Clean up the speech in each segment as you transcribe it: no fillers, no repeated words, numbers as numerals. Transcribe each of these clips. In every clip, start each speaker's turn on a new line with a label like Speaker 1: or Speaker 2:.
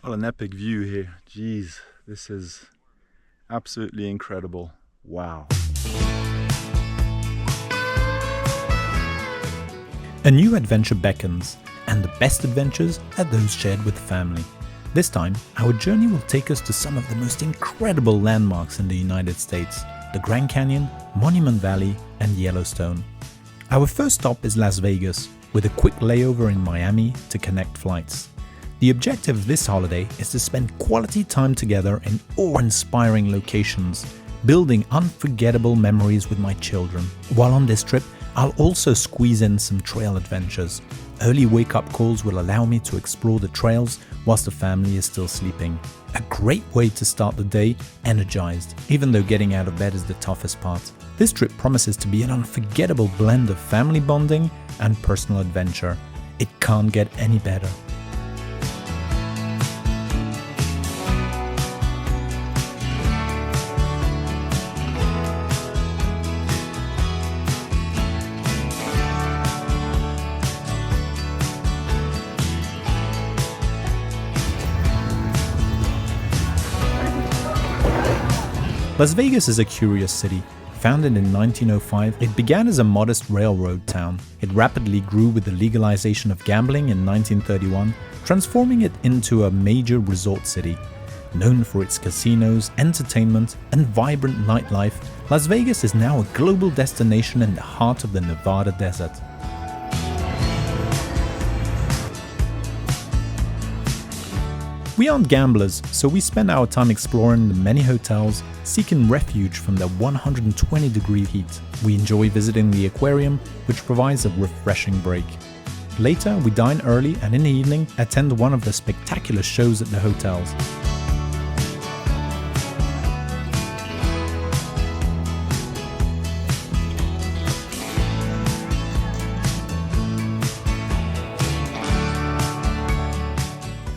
Speaker 1: What an epic view here. Jeez, this is absolutely incredible. Wow.
Speaker 2: A new adventure beckons, and the best adventures are those shared with family. This time, our journey will take us to some of the most incredible landmarks in the United States: the Grand Canyon, Monument Valley, and Yellowstone. Our first stop is Las Vegas, with a quick layover in Miami to connect flights. The objective of this holiday is to spend quality time together in awe-inspiring locations, building unforgettable memories with my children. While on this trip, I'll also squeeze in some trail adventures. Early wake-up calls will allow me to explore the trails whilst the family is still sleeping. A great way to start the day energized, even though getting out of bed is the toughest part. This trip promises to be an unforgettable blend of family bonding and personal adventure. It can't get any better. Las Vegas is a curious city. Founded in 1905, it began as a modest railroad town. It rapidly grew with the legalization of gambling in 1931, transforming it into a major resort city. Known for its casinos, entertainment, and vibrant nightlife, Las Vegas is now a global destination in the heart of the Nevada desert. We aren't gamblers, so we spend our time exploring the many hotels, seeking refuge from the 120-degree heat. We enjoy visiting the aquarium, which provides a refreshing break. Later, we dine early and in the evening attend one of the spectacular shows at the hotels.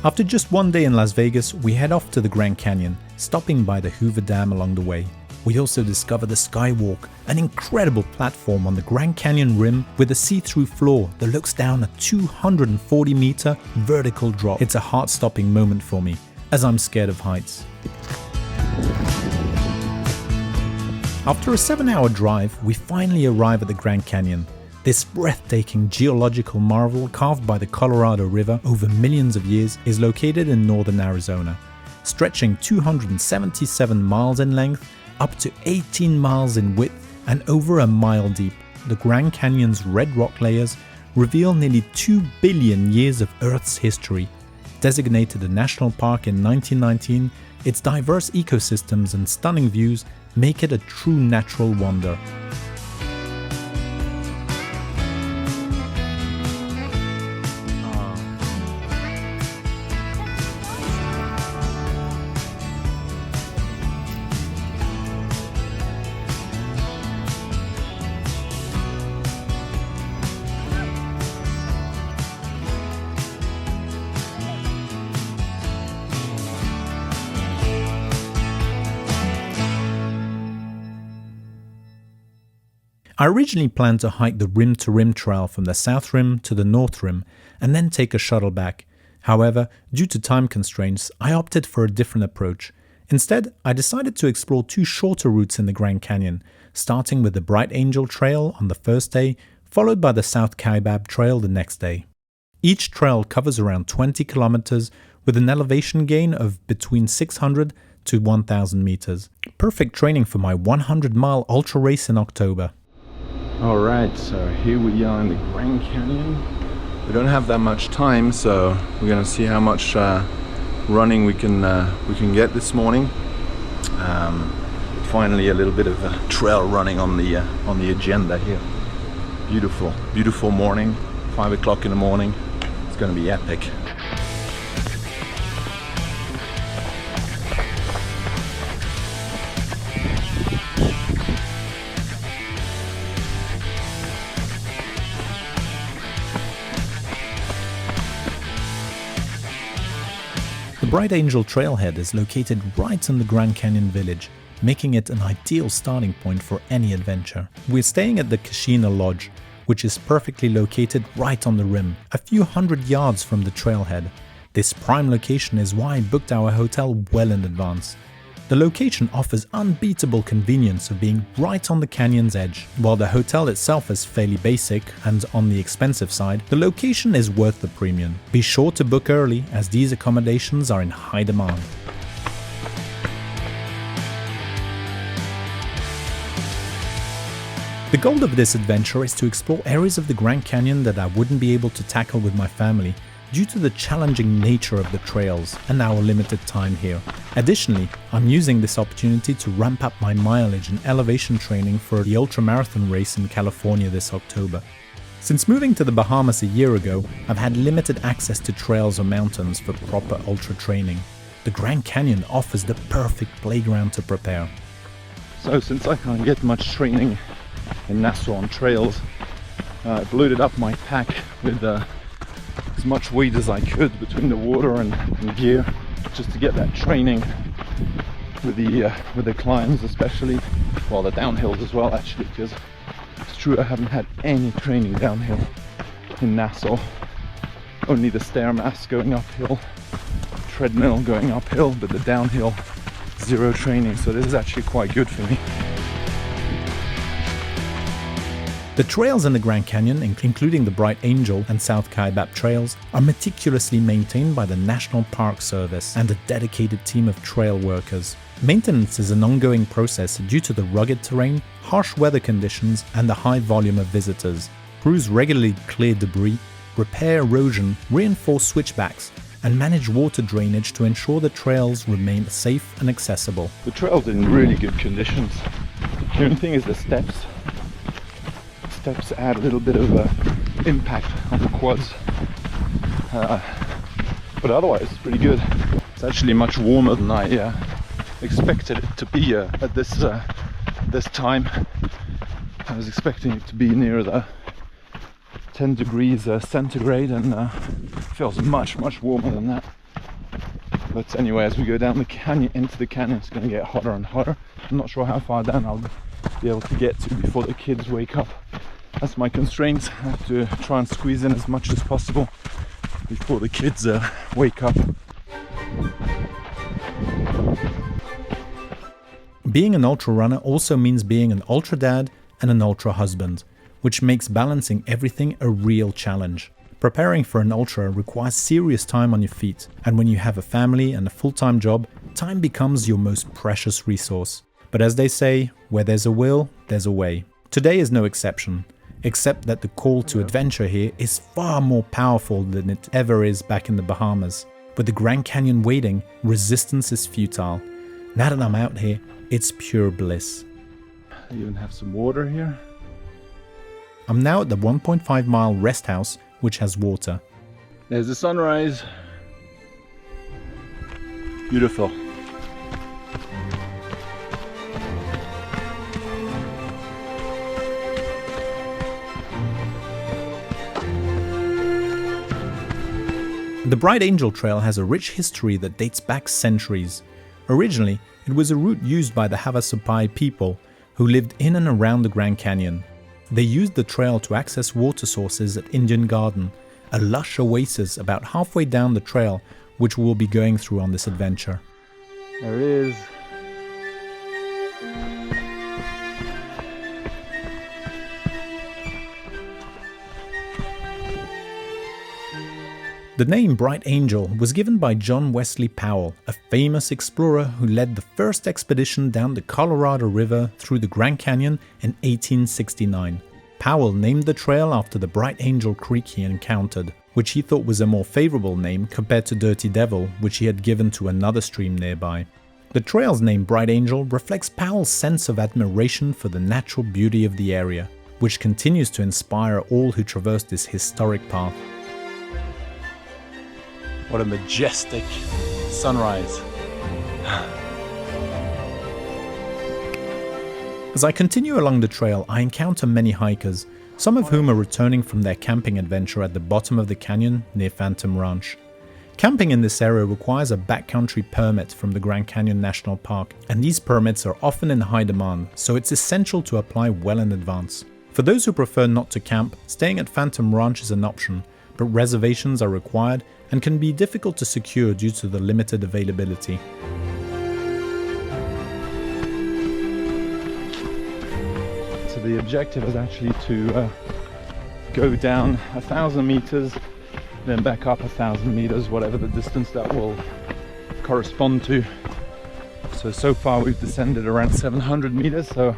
Speaker 2: After just one day in Las Vegas, we head off to the Grand Canyon, stopping by the Hoover Dam along the way. We also discover the Skywalk, an incredible platform on the Grand Canyon rim with a see-through floor that looks down a 240-meter vertical drop. It's a heart-stopping moment for me, as I'm scared of heights. After a 7-hour drive, we finally arrive at the Grand Canyon. This breathtaking geological marvel carved by the Colorado River over millions of years is located in northern Arizona. Stretching 277 miles in length, up to 18 miles in width, and over a mile deep, the Grand Canyon's red rock layers reveal nearly 2 billion years of Earth's history. Designated a national park in 1919, its diverse ecosystems and stunning views make it a true natural wonder. I originally planned to hike the rim-to-rim trail from the south rim to the north rim and then take a shuttle back. However, due to time constraints, I opted for a different approach. Instead, I decided to explore 2 shorter routes in the Grand Canyon, starting with the Bright Angel Trail on the first day, followed by the South Kaibab Trail the next day. Each trail covers around 20 kilometers with an elevation gain of between 600 to 1,000 meters. Perfect training for my 100-mile ultra race in October.
Speaker 1: Alright, so here we are in the Grand Canyon. We don't have that much time, so we're gonna see how much running we can get this morning. Finally, a little bit of trail running on the agenda here. Beautiful morning, 5 o'clock in the morning. It's gonna be epic.
Speaker 2: The Bright Angel Trailhead is located right in the Grand Canyon Village, making it an ideal starting point for any adventure. We're staying at the Kashina Lodge, which is perfectly located right on the rim, a few hundred yards from the trailhead. This prime location is why I booked our hotel well in advance. The location offers unbeatable convenience of being right on the canyon's edge. While the hotel itself is fairly basic and on the expensive side, the location is worth the premium. Be sure to book early as these accommodations are in high demand. The goal of this adventure is to explore areas of the Grand Canyon that I wouldn't be able to tackle with my family due to the challenging nature of the trails and our limited time here. Additionally, I'm using this opportunity to ramp up my mileage and elevation training for the ultramarathon race in California this October. Since moving to the Bahamas a year ago, I've had limited access to trails or mountains for proper ultra training. The Grand Canyon offers the perfect playground to prepare.
Speaker 1: So since I can't get much training in Nassau on trails, I've loaded up my pack with as much weight as I could between the water and gear, just to get that training with the climbs, especially, well, the downhills as well, actually, because it's true I haven't had any training downhill in Nassau. Only the Stairmaster going uphill, treadmill going uphill, but the downhill, zero training. So this is actually quite good for me.
Speaker 2: The trails in the Grand Canyon, including the Bright Angel and South Kaibab Trails, are meticulously maintained by the National Park Service and a dedicated team of trail workers. Maintenance is an ongoing process due to the rugged terrain, harsh weather conditions, and the high volume of visitors. Crews regularly clear debris, repair erosion, reinforce switchbacks, and manage water drainage to ensure the trails remain safe and accessible.
Speaker 1: The trail's in really good conditions. The only thing is the steps. Steps add a little bit of impact on the quads, but otherwise it's pretty good. It's actually much warmer than I expected it to be at this time. I was expecting it to be near the 10 degrees centigrade, and it feels much warmer than that. But anyway, as we go down the canyon, into the canyon, it's going to get hotter and hotter. I'm not sure how far down I'll be able to get to before the kids wake up. That's my constraints. I have to try and squeeze in as much as possible before the kids wake up.
Speaker 2: Being an ultra runner also means being an ultra dad and an ultra husband, which makes balancing everything a real challenge. Preparing for an ultra requires serious time on your feet, and when you have a family and a full-time job, time becomes your most precious resource. But as they say, where there's a will, there's a way. Today is no exception, except that the call to adventure here is far more powerful than it ever is back in the Bahamas. With the Grand Canyon waiting, resistance is futile. Now that I'm out here, it's pure bliss.
Speaker 1: I even have some water here.
Speaker 2: I'm now at the 1.5 mile rest house, which has water.
Speaker 1: There's the sunrise. Beautiful.
Speaker 2: The Bright Angel Trail has a rich history that dates back centuries. Originally, it was a route used by the Havasupai people who lived in and around the Grand Canyon. They used the trail to access water sources at Indian Garden, a lush oasis about halfway down the trail, which we'll be going through on this adventure.
Speaker 1: There it is.
Speaker 2: The name Bright Angel was given by John Wesley Powell, a famous explorer who led the first expedition down the Colorado River through the Grand Canyon in 1869. Powell named the trail after the Bright Angel Creek he encountered, which he thought was a more favorable name compared to Dirty Devil, which he had given to another stream nearby. The trail's name Bright Angel reflects Powell's sense of admiration for the natural beauty of the area, which continues to inspire all who traverse this historic path.
Speaker 1: What a majestic sunrise.
Speaker 2: As I continue along the trail, I encounter many hikers, some of whom are returning from their camping adventure at the bottom of the canyon near Phantom Ranch. Camping in this area requires a backcountry permit from the Grand Canyon National Park, and these permits are often in high demand, so it's essential to apply well in advance. For those who prefer not to camp, staying at Phantom Ranch is an option, but reservations are required and can be difficult to secure due to the limited availability.
Speaker 1: So the objective is actually to go down 1,000 meters, then back up 1,000 meters, whatever the distance that will correspond to. So far we've descended around 700 meters, so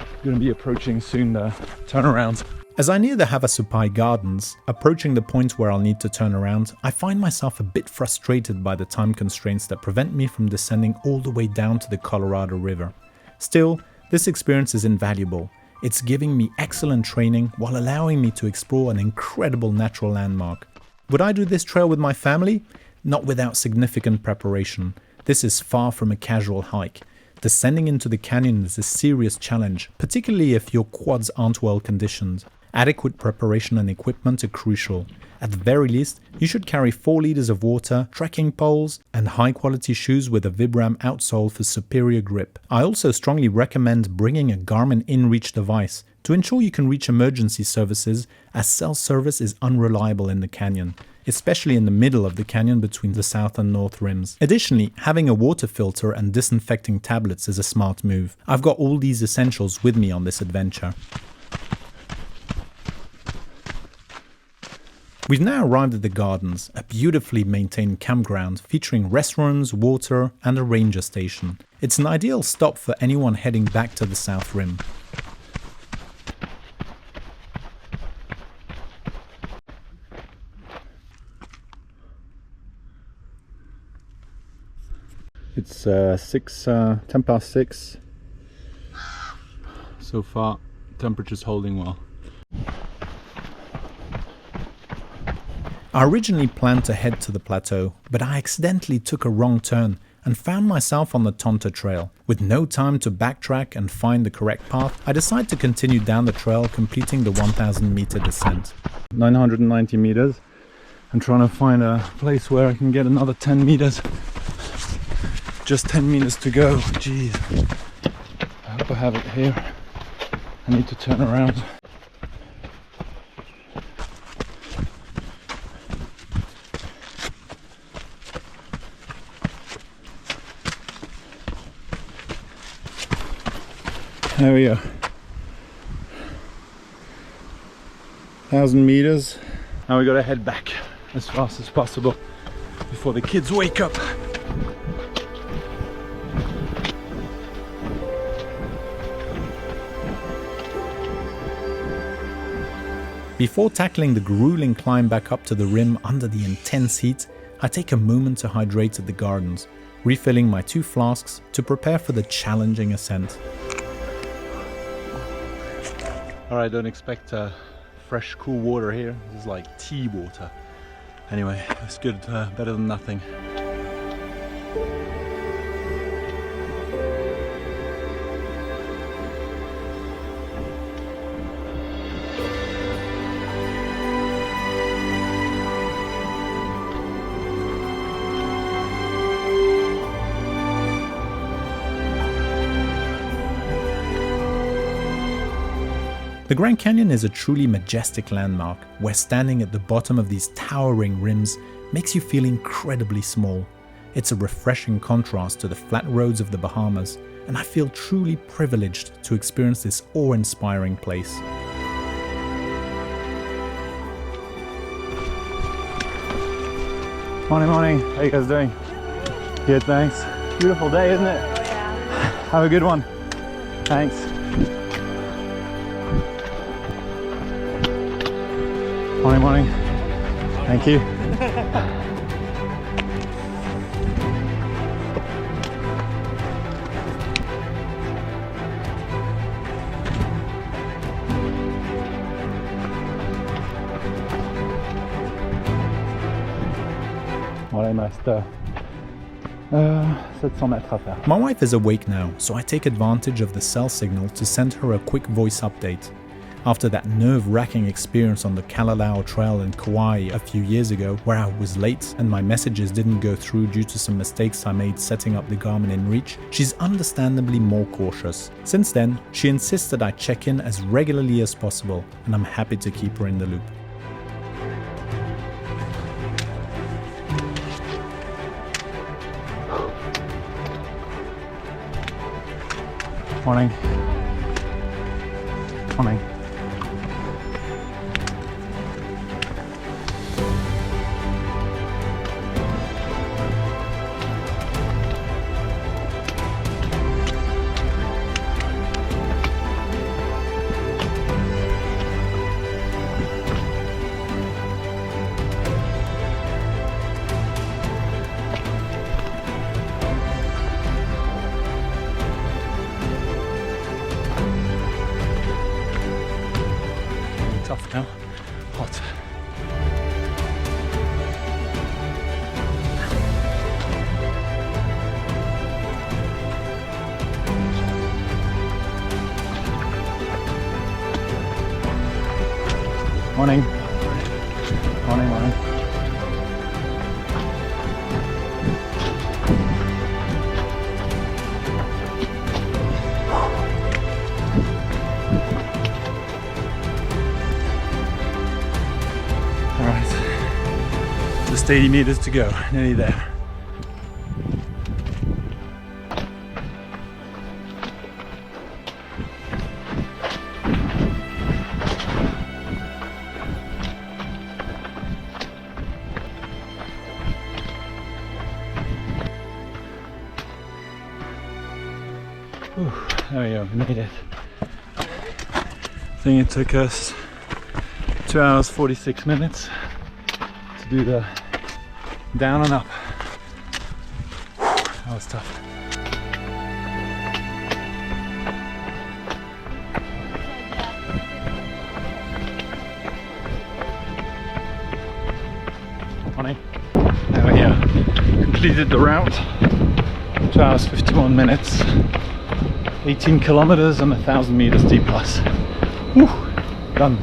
Speaker 1: we're going to be approaching soon the turnaround.
Speaker 2: As I near the Havasupai Gardens, approaching the point where I'll need to turn around, I find myself a bit frustrated by the time constraints that prevent me from descending all the way down to the Colorado River. Still, this experience is invaluable. It's giving me excellent training while allowing me to explore an incredible natural landmark. Would I do this trail with my family? Not without significant preparation. This is far from a casual hike. Descending into the canyon is a serious challenge, particularly if your quads aren't well conditioned. Adequate preparation and equipment are crucial. At the very least, you should carry 4 liters of water, trekking poles, and high-quality shoes with a Vibram outsole for superior grip. I also strongly recommend bringing a Garmin InReach device to ensure you can reach emergency services, as cell service is unreliable in the canyon, especially in the middle of the canyon between the south and north rims. Additionally, having a water filter and disinfecting tablets is a smart move. I've got all these essentials with me on this adventure. We've now arrived at the gardens, a beautifully maintained campground featuring restaurants, water, and a ranger station. It's an ideal stop for anyone heading back to the south rim.
Speaker 1: It's 10 past 6. So far, temperature's holding well.
Speaker 2: I originally planned to head to the plateau, but I accidentally took a wrong turn and found myself on the Tonto Trail. With no time to backtrack and find the correct path, I decided to continue down the trail, completing the 1,000 meter descent.
Speaker 1: 990 meters. I'm trying to find a place where I can get another 10 meters. Just 10 meters to go. Jeez. I hope I have it here. I need to turn around. There we go. 1,000 meters. Now we gotta head back as fast as possible before the kids wake up.
Speaker 2: Before tackling the grueling climb back up to the rim under the intense heat, I take a moment to hydrate at the gardens, refilling my 2 flasks to prepare for the challenging ascent.
Speaker 1: Alright, don't expect fresh cool water here. This is like tea water. Anyway, it's good, better than nothing.
Speaker 2: The Grand Canyon is a truly majestic landmark, where standing at the bottom of these towering rims makes you feel incredibly small. It's a refreshing contrast to the flat roads of the Bahamas, and I feel truly privileged to experience this awe-inspiring place.
Speaker 1: Morning, morning. How you guys doing? Good, thanks. Beautiful day, isn't it?
Speaker 3: Oh, yeah.
Speaker 1: Have a good one. Thanks. Morning, morning. Thank you. Voilà, il me reste 700 mètres à faire.
Speaker 2: My wife is awake now, so I take advantage of the cell signal to send her a quick voice update. After that nerve-wracking experience on the Kalalau Trail in Kauai a few years ago, where I was late and my messages didn't go through due to some mistakes I made setting up the Garmin InReach, she's understandably more cautious. Since then, she insists that I check in as regularly as possible, and I'm happy to keep her in the loop.
Speaker 1: Morning. Morning. Tough now. Hot. Morning. Morning, morning. Alright, just 80 meters to go, nearly there. Whew, there we go, we made it. I think it took us 2 hours 46 minutes to do the down and up. That was tough. Morning. Now we're here. Completed the route. 2 hours 51 minutes. 18 kilometers and 1,000 meters D plus. Whew, done.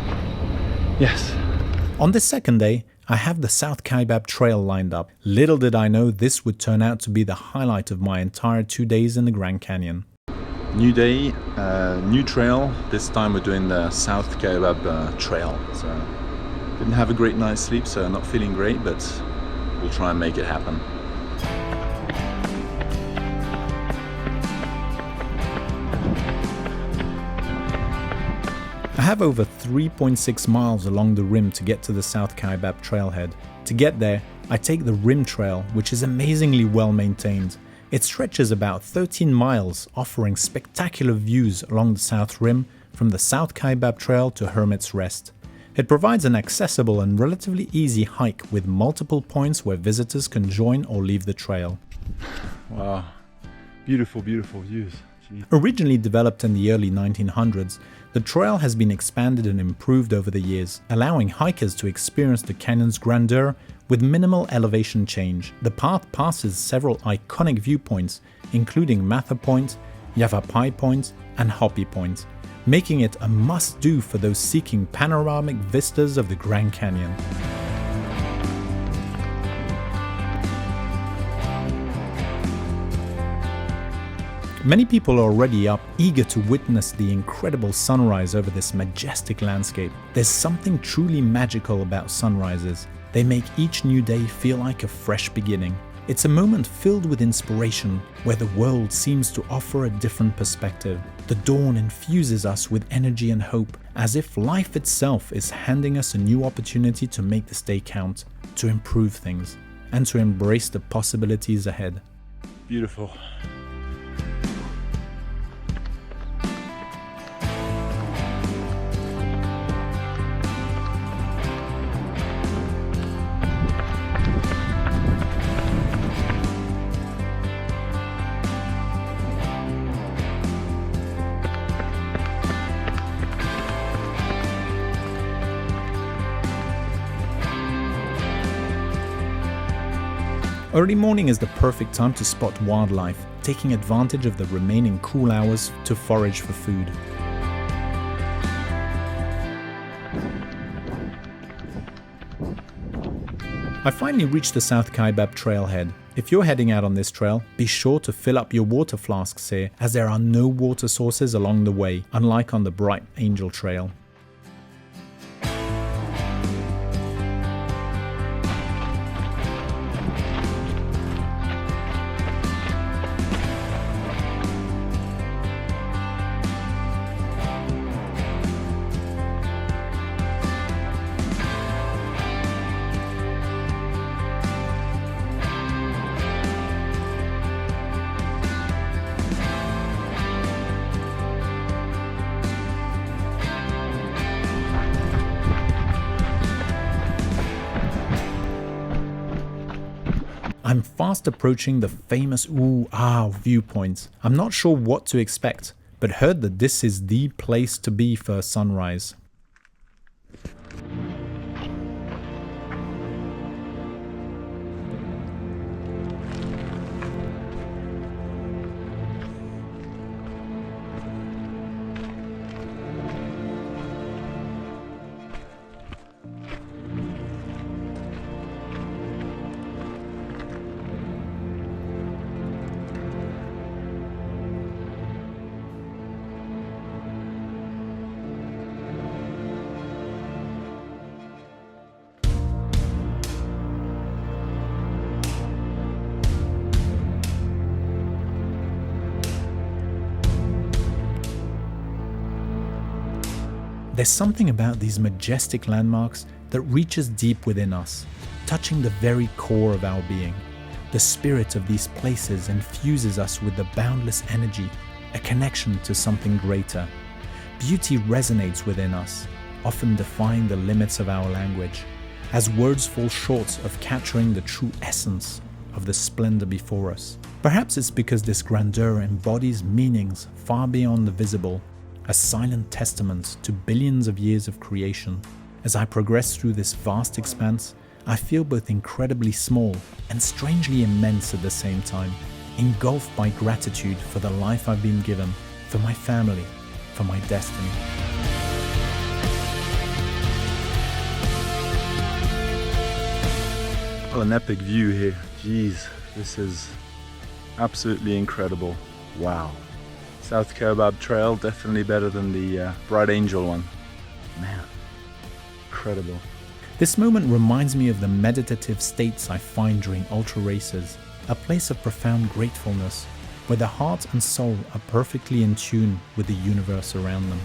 Speaker 1: Yes.
Speaker 2: On this second day, I have the South Kaibab Trail lined up. Little did I know this would turn out to be the highlight of my entire 2 days in the Grand Canyon.
Speaker 1: New day, new trail. This time we're doing the South Kaibab Trail. So didn't have a great night's sleep, so not feeling great, but we'll try and make it happen.
Speaker 2: I have over 3.6 miles along the rim to get to the South Kaibab trailhead. To get there, I take the rim trail, which is amazingly well maintained. It stretches about 13 miles, offering spectacular views along the South Rim from the South Kaibab Trail to Hermit's Rest. It provides an accessible and relatively easy hike with multiple points where visitors can join or leave the trail.
Speaker 1: Wow, beautiful, beautiful views. Jeez.
Speaker 2: Originally developed in the early 1900s, the trail has been expanded and improved over the years, allowing hikers to experience the canyon's grandeur with minimal elevation change. The path passes several iconic viewpoints, including Mather Point, Yavapai Point, and Hopi Point, making it a must-do for those seeking panoramic vistas of the Grand Canyon. Many people are already up, eager to witness the incredible sunrise over this majestic landscape. There's something truly magical about sunrises. They make each new day feel like a fresh beginning. It's a moment filled with inspiration, where the world seems to offer a different perspective. The dawn infuses us with energy and hope, as if life itself is handing us a new opportunity to make this day count, to improve things, and to embrace the possibilities ahead.
Speaker 1: Beautiful.
Speaker 2: Early morning is the perfect time to spot wildlife, taking advantage of the remaining cool hours to forage for food. I finally reached the South Kaibab trailhead. If you're heading out on this trail, be sure to fill up your water flasks here, as there are no water sources along the way, unlike on the Bright Angel Trail. I'm fast approaching the famous ooh-ah viewpoint. I'm not sure what to expect, but heard that this is the place to be for a sunrise. There's something about these majestic landmarks that reaches deep within us, touching the very core of our being. The spirit of these places infuses us with the boundless energy, a connection to something greater. Beauty resonates within us, often defying the limits of our language, as words fall short of capturing the true essence of the splendor before us. Perhaps it's because this grandeur embodies meanings far beyond the visible, a silent testament to billions of years of creation. As I progress through this vast expanse, I feel both incredibly small and strangely immense at the same time, engulfed by gratitude for the life I've been given, for my family, for my destiny.
Speaker 1: Well, an epic view here. Jeez, this is absolutely incredible. Wow. South Kaibab Trail, definitely better than the Bright Angel one. Man, incredible.
Speaker 2: This moment reminds me of the meditative states I find during ultra races, a place of profound gratefulness, where the heart and soul are perfectly in tune with the universe around them.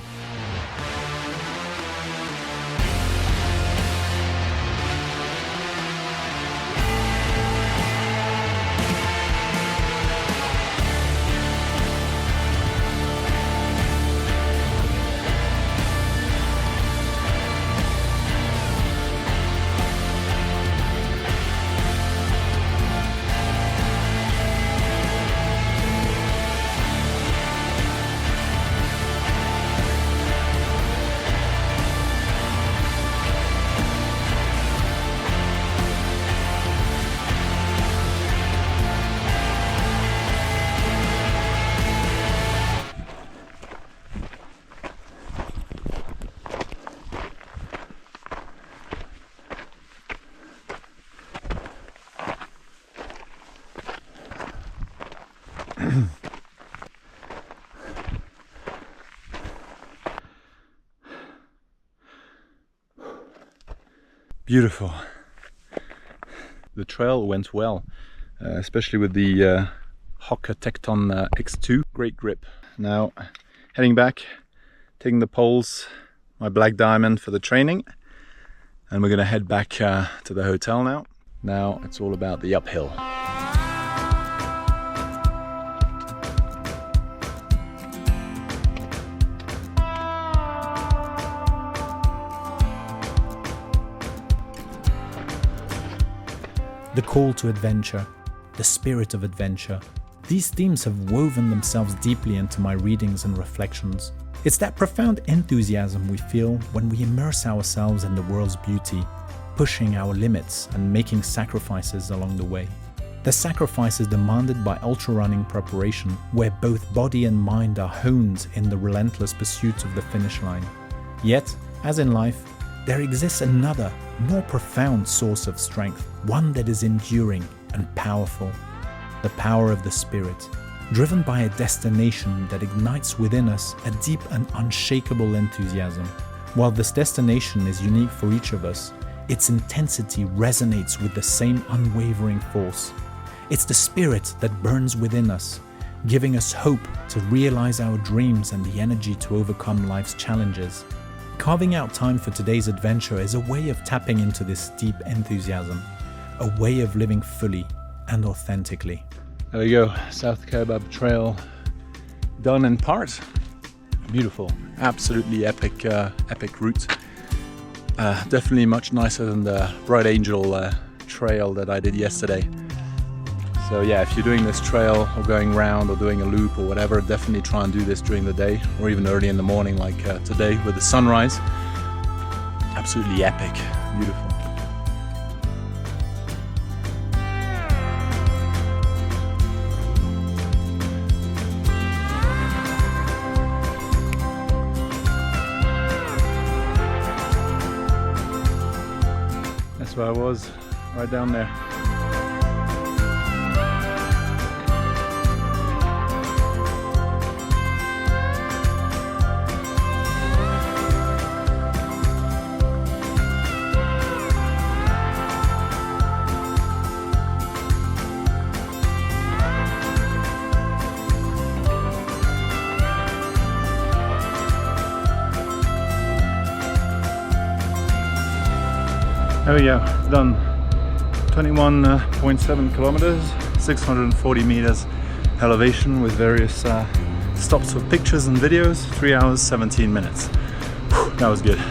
Speaker 1: Beautiful. The trail went well, especially with the Hoka Tecton X2. Great grip. Now heading back, taking the poles, my black diamond for the training, and we're gonna head back to the hotel now. Now it's all about the uphill.
Speaker 2: The call to adventure, the spirit of adventure. These themes have woven themselves deeply into my readings and reflections. It's that profound enthusiasm we feel when we immerse ourselves in the world's beauty, pushing our limits and making sacrifices along the way. The sacrifices demanded by ultra-running preparation, where both body and mind are honed in the relentless pursuit of the finish line. Yet, as in life, there exists another, more profound source of strength, one that is enduring and powerful. The power of the spirit, driven by a destination that ignites within us a deep and unshakable enthusiasm. While this destination is unique for each of us, its intensity resonates with the same unwavering force. It's the spirit that burns within us, giving us hope to realize our dreams and the energy to overcome life's challenges. Carving out time for today's adventure is a way of tapping into this deep enthusiasm, a way of living fully and authentically.
Speaker 1: There we go, South Kaibab Trail done in part. Beautiful, absolutely epic, epic route. Definitely much nicer than the Bright Angel trail that I did yesterday. So yeah, if you're doing this trail or going round or doing a loop or whatever, definitely try and do this during the day or even early in the morning like today with the sunrise. Absolutely epic, beautiful. That's where I was, right down there. There we go, done 21.7 kilometers, 640 meters elevation with various stops for pictures and videos, 3 hours 17 minutes. Whew, that was good.